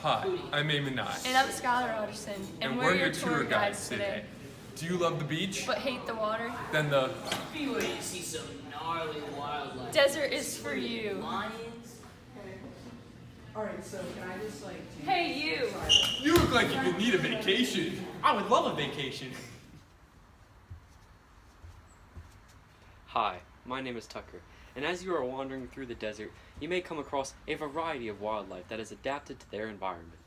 Hi, I'm Eamon Nye. And I'm Skylar Alderson, and we're your tour guides today. Do you love the beach? But hate the water? Then the Be ready to see some gnarly wildlife. Desert is for you. Lions. Alright, so can I just Hey you! You look like you could need a vacation. I would love a vacation. Hi, my name is Tucker, and as you are wandering through the desert, you may come across a variety of wildlife that is adapted to their environment.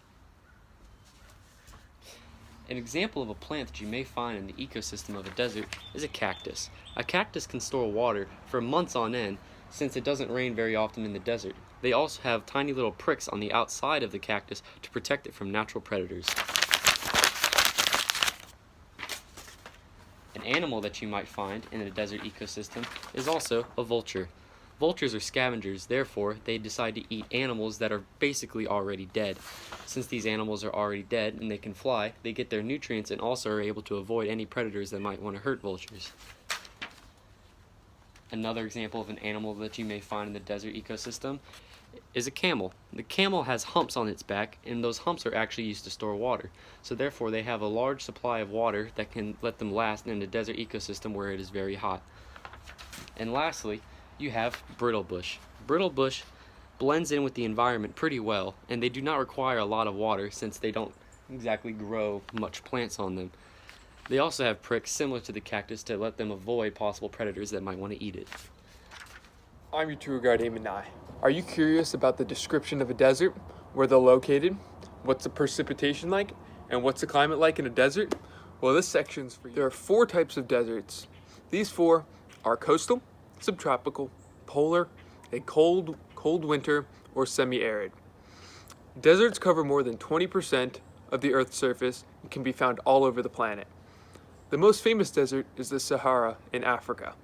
An example of a plant that you may find in the ecosystem of a desert is a cactus. A cactus can store water for months on end since it doesn't rain very often in the desert. They also have tiny little pricks on the outside of the cactus to protect it from natural predators. An animal that you might find in a desert ecosystem is also a vulture. Vultures are scavengers, therefore they decide to eat animals that are basically already dead. Since these animals are already dead and they can fly, they get their nutrients and also are able to avoid any predators that might want to hurt vultures. Another example of an animal that you may find in the desert ecosystem is a camel. The camel has humps on its back, and those humps are actually used to store water. So therefore they have a large supply of water that can let them last in a desert ecosystem where it is very hot. And lastly, you have brittle bush. Brittle bush blends in with the environment pretty well, and they do not require a lot of water since they don't exactly grow much plants on them. They also have pricks similar to the cactus to let them avoid possible predators that might want to eat it. I'm your tour guide, Eamon Nye. Are you curious about the description of a desert, where they're located, what's the precipitation like, and what's the climate like in a desert? Well, this section's for you. There are 4 types of deserts. These 4 are coastal, subtropical, polar, a cold winter, or semi-arid. Deserts cover more than 20% of the Earth's surface and can be found all over the planet. The most famous desert is the Sahara in Africa.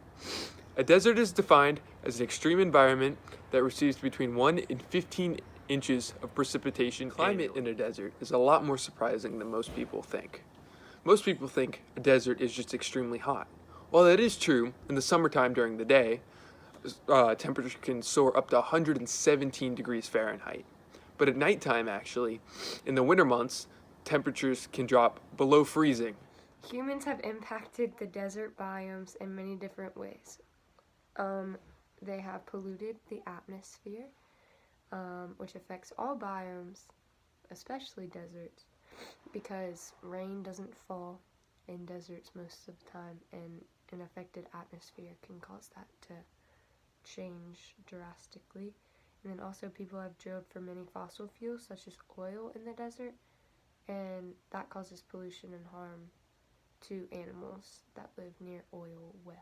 A desert is defined as an extreme environment that receives between 1 and 15 inches of precipitation. Climate in a desert is a lot more surprising than most people think. Most people think a desert is just extremely hot. While that is true, in the summertime during the day, temperatures can soar up to 117 degrees Fahrenheit. But at nighttime, actually, in the winter months, temperatures can drop below freezing. Humans have impacted the desert biomes in many different ways. They have polluted the atmosphere, which affects all biomes, especially deserts, because rain doesn't fall in deserts most of the time, and an affected atmosphere can cause that to change drastically. And then also people have drilled for many fossil fuels such as oil in the desert, and that causes pollution and harm to animals that live near oil wells.